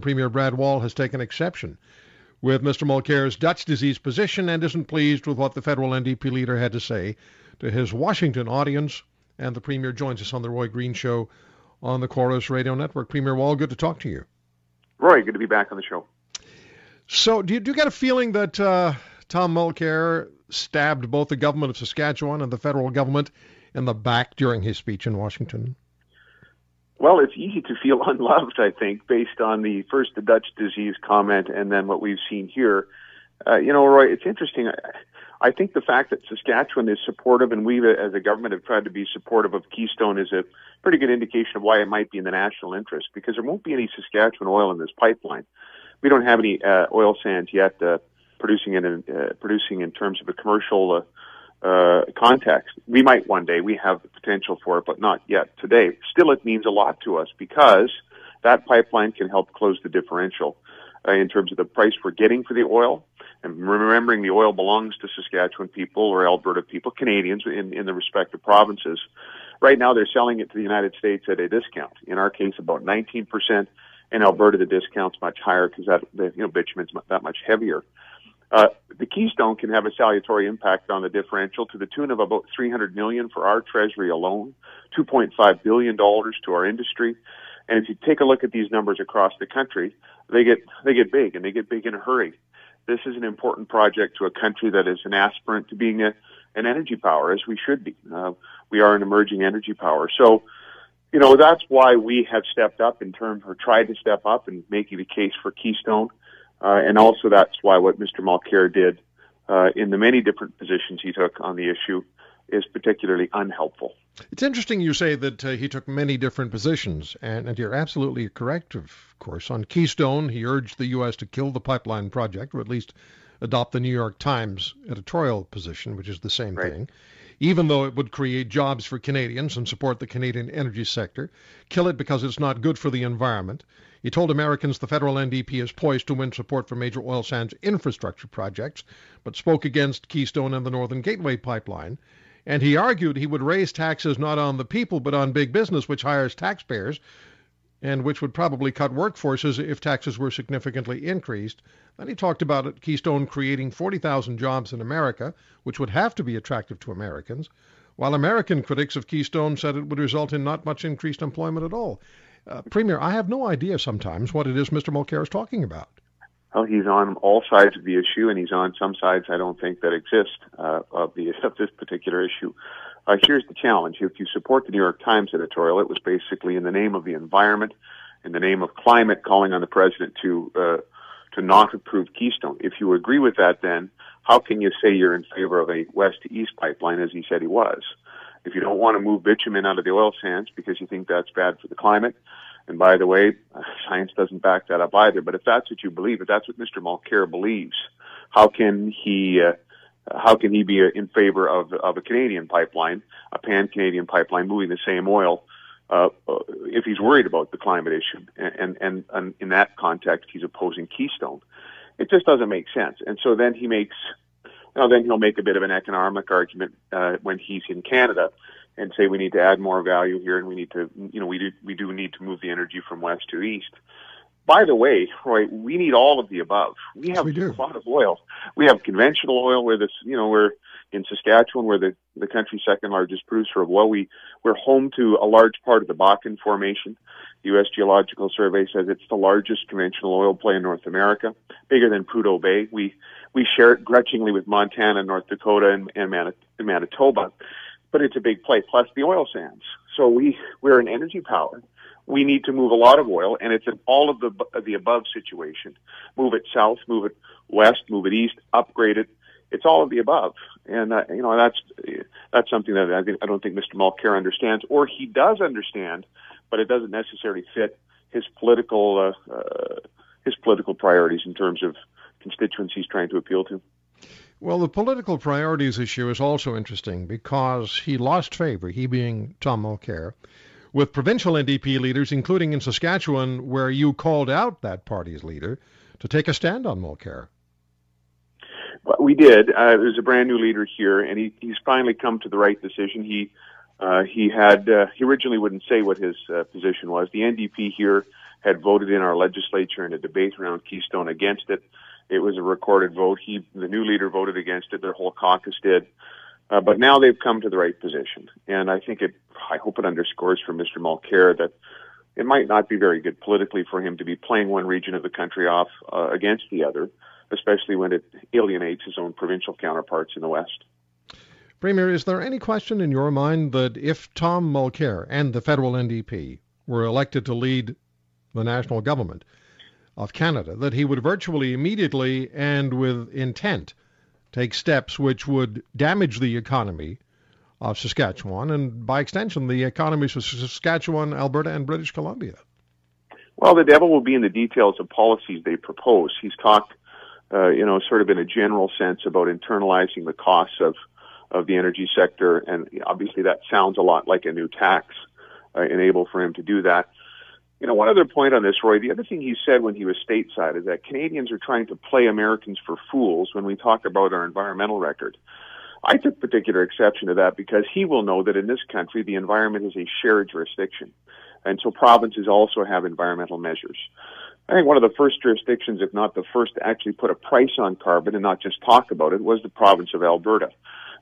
Premier Brad Wall has taken exception with Mr. Mulcair's Dutch disease position and isn't pleased with what the federal NDP leader had to say to his Washington audience. And the Premier joins us on the Roy Green Show on the Chorus Radio Network. Premier Wall, good to talk to you. Roy, good to be back on the show. So do you get a feeling that Tom Mulcair stabbed both the government of Saskatchewan and the federal government in the back during his speech in Washington? Well, it's easy to feel unloved, I think, based on the Dutch disease comment and then what we've seen here. Roy, it's interesting. I think the fact that Saskatchewan is supportive and we as a government have tried to be supportive of Keystone is a pretty good indication of why it might be in the national interest, because there won't be any Saskatchewan oil in this pipeline. We don't have any oil sands yet producing in terms of a commercial context. We might one day. We have the potential for it, but not yet today. Still, it means a lot to us because that pipeline can help close the differential in terms of the price we're getting for the oil. And remembering the oil belongs to Saskatchewan people or Alberta people, Canadians in the respective provinces. Right now, they're selling it to the United States at a discount. In our case, about 19%. In Alberta, the discount's much higher because bitumen's that much heavier. The Keystone can have a salutary impact on the differential to the tune of about $300 million for our treasury alone, $2.5 billion to our industry. And if you take a look at these numbers across the country, they get big, and they get big in a hurry. This is an important project to a country that is an aspirant to being an energy power, as we should be. We are an emerging energy power. So, that's why we have stepped up tried to step up and making the case for Keystone. And also that's why what Mr. Mulcair did in the many different positions he took on the issue is particularly unhelpful. It's interesting you say that he took many different positions, and you're absolutely correct, of course. On Keystone, he urged the U.S. to kill the pipeline project, or at least adopt the New York Times editorial position, which is the same thing, even though it would create jobs for Canadians and support the Canadian energy sector. Kill it because it's not good for the environment. He told Americans the federal NDP is poised to win support for major oil sands infrastructure projects, but spoke against Keystone and the Northern Gateway pipeline. And he argued he would raise taxes not on the people, but on big business, which hires taxpayers, and which would probably cut workforces if taxes were significantly increased. Then he talked about Keystone creating 40,000 jobs in America, which would have to be attractive to Americans, while American critics of Keystone said it would result in not much increased employment at all. Premier, I have no idea sometimes what it is Mr. Mulcair is talking about. Well, he's on all sides of the issue, and he's on some sides I don't think that exist of this particular issue. Here's the challenge. If you support the New York Times editorial, it was basically in the name of the environment, in the name of climate, calling on the president to not approve Keystone. If you agree with that, then how can you say you're in favor of a west-to-east pipeline, as he said he was? If you don't want to move bitumen out of the oil sands because you think that's bad for the climate, and by the way, science doesn't back that up either, but if that's what you believe, if that's what Mr. Mulcair believes, how can he be in favor of a Canadian pipeline, a pan-Canadian pipeline moving the same oil, if he's worried about the climate issue? And in that context, he's opposing Keystone. It just doesn't make sense. And so then he'll make a bit of an economic argument when he's in Canada and say we need to add more value here, and we need to, we do need to move the energy from west to east. By the way, Roy, we need all of the above. We have a lot of oil. We have conventional oil where we're in Saskatchewan, we're the country's second largest producer of oil. We're home to a large part of the Bakken Formation. The U.S. Geological Survey says it's the largest conventional oil play in North America, bigger than Prudhoe Bay. We share it grudgingly with Montana, North Dakota, and Manitoba, but it's a big play, plus the oil sands. So we're an energy power. We need to move a lot of oil, and it's an all of the above situation. Move it south, move it west, move it east, upgrade it. It's all of the above, and that's something that I don't think Mr. Mulcair understands, or he does understand, but it doesn't necessarily fit his political priorities in terms of constituencies he's trying to appeal to. Well, the political priorities issue is also interesting because he lost favor, he being Tom Mulcair, with provincial NDP leaders, including in Saskatchewan, where you called out that party's leader to take a stand on Mulcair. Well, we did. There's a brand new leader here, and he's finally come to the right decision. He originally wouldn't say what his position was. The NDP here had voted in our legislature in a debate around Keystone against it. It was a recorded vote. The new leader voted against it. Their whole caucus did. But now they've come to the right position. And I hope it underscores for Mr. Mulcair that it might not be very good politically for him to be playing one region of the country off against the other, especially when it alienates his own provincial counterparts in the West. Premier, is there any question in your mind that if Tom Mulcair and the federal NDP were elected to lead the national government of Canada, that he would virtually immediately and with intent take steps which would damage the economy of Saskatchewan and, by extension, the economies of Saskatchewan, Alberta, and British Columbia? Well, the devil will be in the details of policies they propose. He's talked, sort of in a general sense about internalizing the costs of the energy sector, and obviously that sounds a lot like a new tax enable for him to do that. One other point on this, Roy, the other thing he said when he was stateside is that Canadians are trying to play Americans for fools when we talk about our environmental record. I took particular exception to that because he will know that in this country the environment is a shared jurisdiction, and so provinces also have environmental measures. I think one of the first jurisdictions, if not the first, to actually put a price on carbon and not just talk about it was the province of Alberta.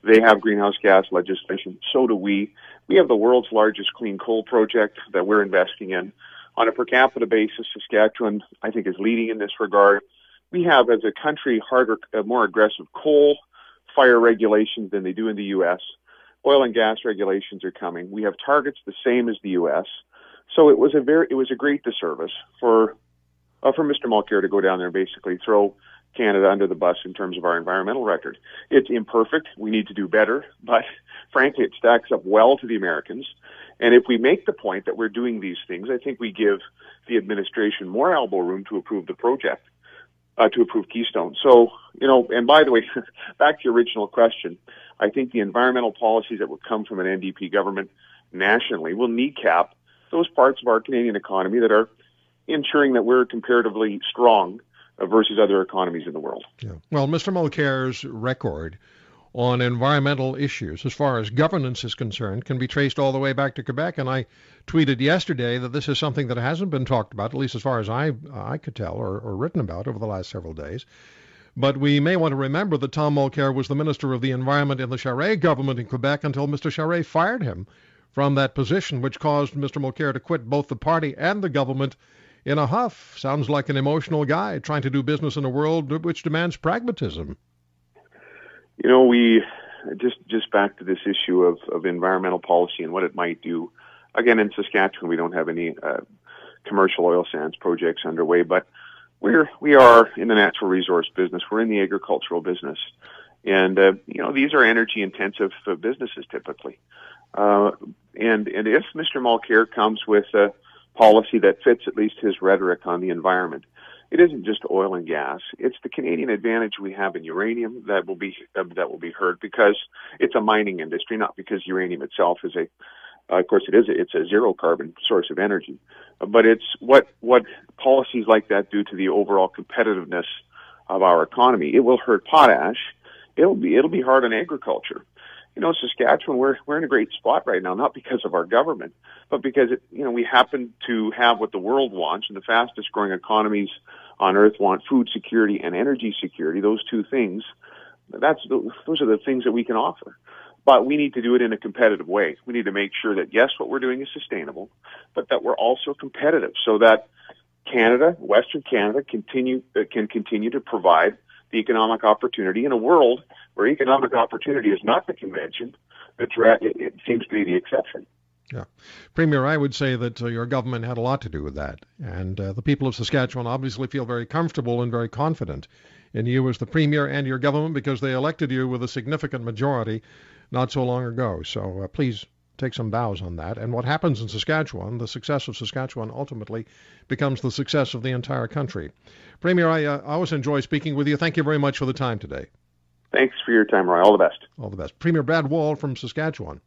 They have greenhouse gas legislation. So do we. We have the world's largest clean coal project that we're investing in. On a per capita basis, Saskatchewan, I think, is leading in this regard. We have, as a country, more aggressive coal fire regulations than they do in the U.S. Oil and gas regulations are coming. We have targets the same as the U.S. So it was a great disservice for Mr. Mulcair to go down there and basically throw Canada under the bus in terms of our environmental record. It's imperfect. We need to do better, but frankly, it stacks up well to the Americans. And if we make the point that we're doing these things, I think we give the administration more elbow room to approve the project, to approve Keystone. So, and by the way, back to your original question, I think the environmental policies that would come from an NDP government nationally will kneecap those parts of our Canadian economy that are ensuring that we're comparatively strong versus other economies in the world. Yeah. Well, Mr. Mulcair's record on environmental issues, as far as governance is concerned, can be traced all the way back to Quebec. And I tweeted yesterday that this is something that hasn't been talked about, at least as far as I could tell, or written about over the last several days. But we may want to remember that Tom Mulcair was the Minister of the Environment in the Charest government in Quebec until Mr. Charest fired him from that position, which caused Mr. Mulcair to quit both the party and the government in a huff. Sounds like an emotional guy trying to do business in a world which demands pragmatism. We just back to this issue of environmental policy and what it might do. Again, in Saskatchewan, we don't have any commercial oil sands projects underway, but we are in the natural resource business. We're in the agricultural business, and these are energy intensive businesses typically. And if Mr. Mulcair comes with a policy that fits at least his rhetoric on the environment, it isn't just oil and gas. It's the Canadian advantage we have in uranium that will be heard because it's a mining industry, not because uranium itself is it's a zero carbon source of energy. But it's what policies like that do to the overall competitiveness of our economy. It will hurt potash. It'll be hard on agriculture. Saskatchewan, we're in a great spot right now, not because of our government, but because we happen to have what the world wants, and the fastest growing economies on earth want food security and energy security. Those two things, those are the things that we can offer. But we need to do it in a competitive way. We need to make sure that, yes, what we're doing is sustainable, but that we're also competitive so that Canada, Western Canada, can continue to provide the economic opportunity in a world where economic opportunity is not the convention, it seems to be the exception. Yeah. Premier, I would say that your government had a lot to do with that. And the people of Saskatchewan obviously feel very comfortable and very confident in you as the Premier and your government because they elected you with a significant majority not so long ago. So please take some bows on that. And what happens in Saskatchewan, the success of Saskatchewan ultimately becomes the success of the entire country. Premier, I always enjoy speaking with you. Thank you very much for the time today. Thanks for your time, Roy. All the best. All the best. Premier Brad Wall from Saskatchewan.